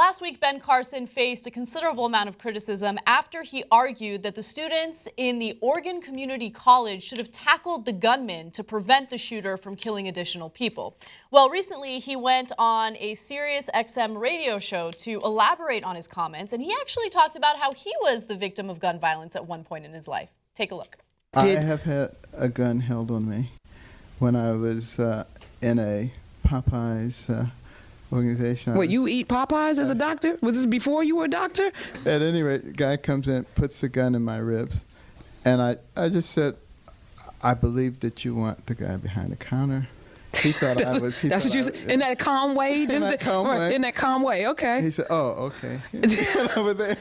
Last week, Ben Carson faced a considerable amount of criticism after he argued that the students in the Oregon Community College should have tackled the gunman to prevent the shooter from killing additional people. Well, recently he went on a Sirius XM radio show to elaborate on his comments, and he actually talked about how he was the victim of gun violence at one point in his life. Take a look. I have had a gun held on me when I was in a Popeye's organization. Wait, you eat Popeyes as a doctor? Was this before you were a doctor? At any rate, the guy comes in, puts the gun in my ribs, and I just said, I believe that you want the guy behind the counter. He thought that's I was. That's what you said? In that calm way? In that calm way, okay. He said, oh, okay. Over there.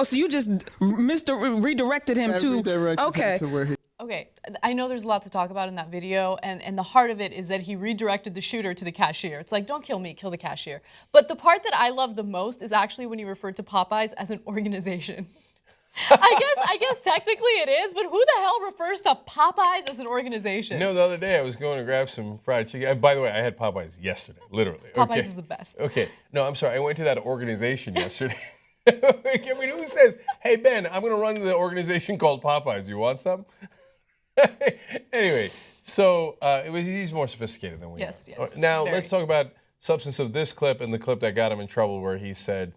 So you just redirected him to... Him to where he... Okay, I know there's a lot to talk about in that video, and the heart of it is that he redirected the shooter to the cashier. It's like, don't kill me, kill the cashier. But the part that I love the most is actually when he referred to Popeyes as an organization. I guess technically it is, but who the hell refers to Popeyes as an organization? No, the other day I was going to grab some fried chicken. By the way, I had Popeyes yesterday, literally. Popeyes is the best. Okay, no, I'm sorry. I went to that organization yesterday. I mean, who says, hey, Ben, I'm going to run the organization called Popeyes. You want some? Anyway, so he's more sophisticated than we are. Yes. Now, very. let's talk about substance of this clip and the clip that got him in trouble where he said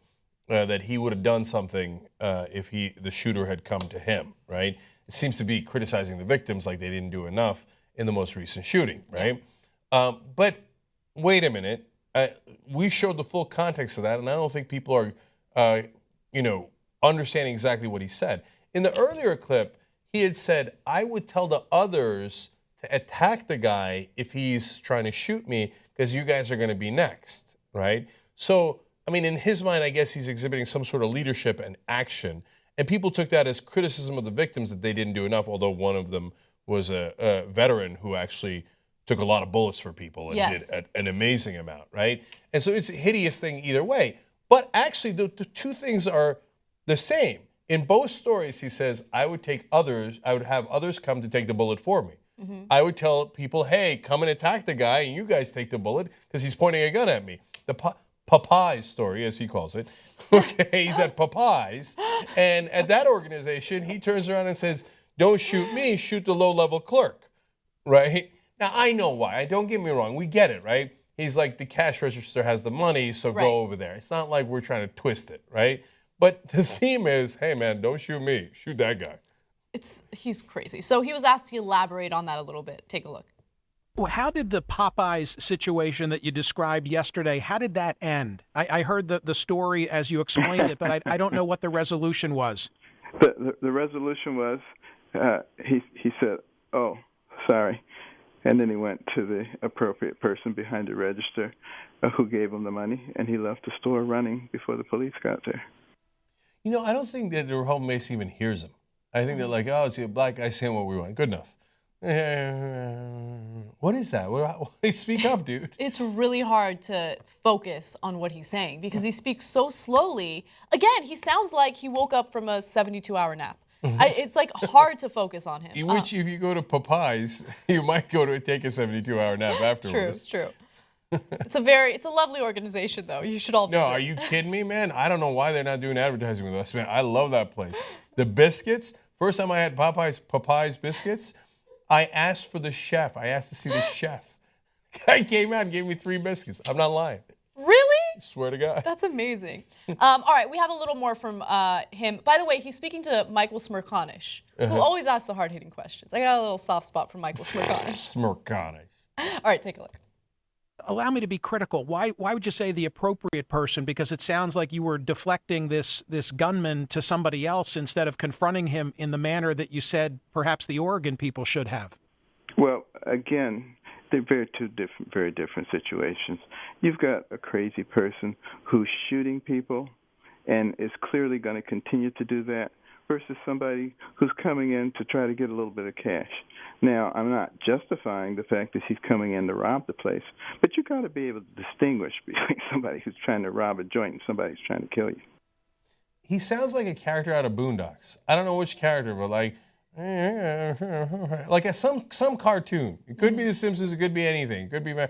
that he would have done something if the shooter had come to him, right? It seems to be criticizing the victims like they didn't do enough in the most recent shooting, right? Yeah. But wait a minute. We showed the full context of that, and I don't think people are, understanding exactly what he said. In the earlier clip, he had said, I would tell the others to attack the guy if he's trying to shoot me because you guys are going to be next, right? So, I mean, in his mind, I guess he's exhibiting some sort of leadership and action. And people took that as criticism of the victims that they didn't do enough, although one of them was a veteran who actually took a lot of bullets for people and did an amazing amount, right? And so it's a hideous thing either way. But actually, the two things are the same. In both stories, he says, I would have others come to take the bullet for me. Mm-hmm. I would tell people, hey, come and attack the guy, and you guys take the bullet because he's pointing a gun at me. The Popeye story, as he calls it. Okay, he's at Popeye's. And at that organization, he turns around and says, don't shoot me, shoot the low-level clerk, right? Now, I know why. Don't get me wrong. We get it, right? He's like, the cash register has the money, so go over there. It's not like we're trying to twist it, right? But the theme is, hey, man, don't shoot me. Shoot that guy. He's crazy. So he was asked to elaborate on that a little bit. Take a look. Well, how did the Popeyes situation that you described yesterday, how did that end? I heard the story as you explained it, but I don't know what the resolution was. The resolution was he said, oh, sorry. And then he went to the appropriate person behind the register who gave him the money, and he left the store running before the police got there. I don't think that the home base even hears him. I think they're like, oh, it's a black guy saying what we want. Good enough. What is that? Speak up, dude. It's really hard to focus on what he's saying because he speaks so slowly. Again, he sounds like he woke up from a 72-hour nap. It's like hard to focus on him. Which, if you go to Popeye's, you might go to take a 72-hour nap afterwards. True. It's a lovely organization, though. You should all visit. No, are you kidding me, man? I don't know why they're not doing advertising with us, man. I love that place. The biscuits. First time I had Popeye's biscuits, I asked for the chef. I asked to see the chef. Guy came out and gave me 3 biscuits. I'm not lying. Really? I swear to God. That's amazing. All right, we have a little more from him. By the way, he's speaking to Michael Smirkanish, who always asks the hard-hitting questions. I got a little soft spot for Michael Smirkanish. All right, take a look. Allow me to be critical. Why would you say the appropriate person? Because it sounds like you were deflecting this gunman to somebody else instead of confronting him in the manner that you said perhaps the Oregon people should have. Well, again, they're very different situations. You've got a crazy person who's shooting people and is clearly going to continue to do that versus somebody who's coming in to try to get a little bit of cash. Now, I'm not justifying the fact that he's coming in to rob the place, but you got to be able to distinguish between somebody who's trying to rob a joint and somebody who's trying to kill you. He sounds like a character out of Boondocks. I don't know which character, but like, like some cartoon. It could be The Simpsons. It could be anything. It could be I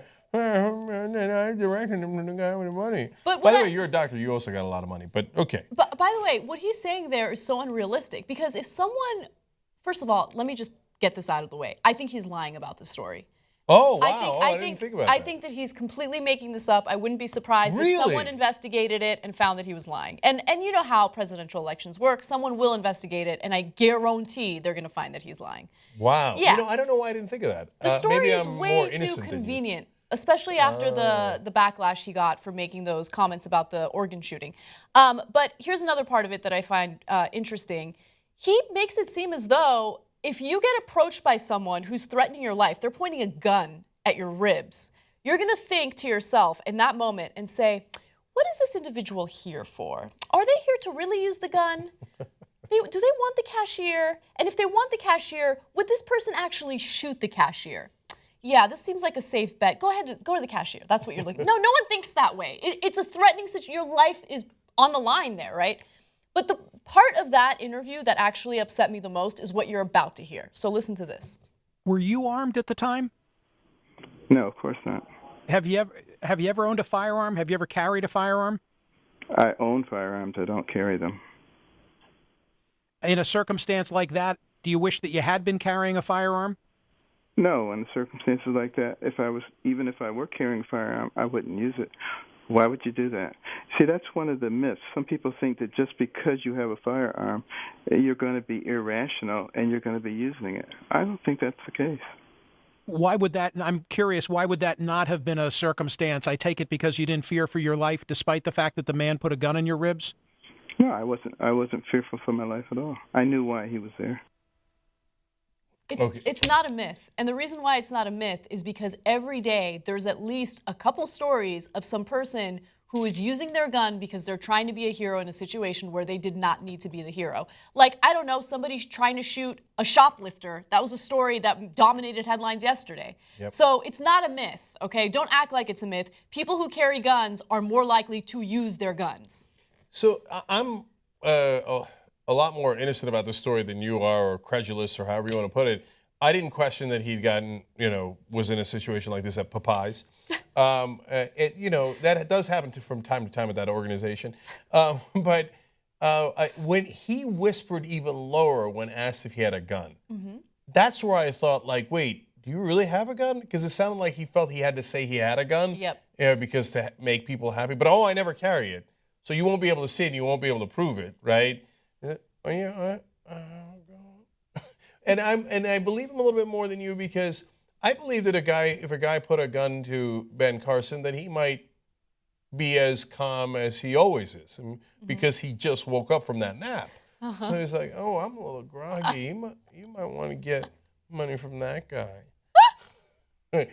directed him to the guy with the money. But by the way, you're a doctor. You also got a lot of money. But okay. But by the way, what he's saying there is so unrealistic because if someone, first of all, let me just get this out of the way. I think he's lying about the story. Oh, wow. I didn't think about that. I think that he's completely making this up. I wouldn't be surprised if someone investigated it and found that he was lying. And you know how presidential elections work. Someone will investigate it, and I guarantee they're going to find that he's lying. Wow. Yeah. You know, I don't know why I didn't think of that. The story maybe is I'm way more too innocent convenient, especially after the backlash he got for making those comments about the organ shooting. But here's another part of it that I find interesting. He makes it seem as though if you get approached by someone who's threatening your life, they're pointing a gun at your ribs, you're going to think to yourself in that moment and say, what is this individual here for? Are they here to really use the gun? Do they want the cashier? And if they want the cashier, would this person actually shoot the cashier? Yeah, this seems like a safe bet. Go ahead, go to the cashier. That's what you're looking for. No one thinks that way. It's a threatening situation. Your life is on the line there, right? But the part of that interview that actually upset me the most is what you're about to hear. So listen to this. Were you armed at the time? No, of course not. Have you ever owned a firearm? Have you ever carried a firearm? I own firearms. I don't carry them. In a circumstance like that, do you wish that you had been carrying a firearm? No, in circumstances like that, even if I were carrying a firearm, I wouldn't use it. Why would you do that? See, that's one of the myths. Some people think that just because you have a firearm, you're going to be irrational and you're going to be using it. I don't think that's the case. Why would that, I'm curious, why would that not have been a circumstance? I take it because you didn't fear for your life despite the fact that the man put a gun in your ribs? No, I wasn't fearful for my life at all. I knew why he was there. It's not a myth. And the reason why it's not a myth is because every day there's at least a couple stories of some person who is using their gun because they're trying to be a hero in a situation where they did not need to be the hero. Like, I don't know, somebody's trying to shoot a shoplifter. That was a story that dominated headlines yesterday. Yep. So it's not a myth, okay? Don't act like it's a myth. People who carry guns are more likely to use their guns. So I'm a lot more innocent about the story than you are, or credulous, or however you want to put it. I didn't question that he'd gotten, was in a situation like this at Popeye's. That does happen from time to time at that organization. But when he whispered even lower when asked if he had a gun, that's where I thought, like, wait, do you really have a gun? Because it sounded like he felt he had to say he had a gun. Yep. Because to make people happy. But, I never carry it. So you won't be able to see it and you won't be able to prove it, right? Oh, yeah, and I believe him a little bit more than you because I believe that if a guy put a gun to Ben Carson, then he might be as calm as he always is, because he just woke up from that nap. So he's like, "Oh, I'm a little groggy. You might want to get money from that guy."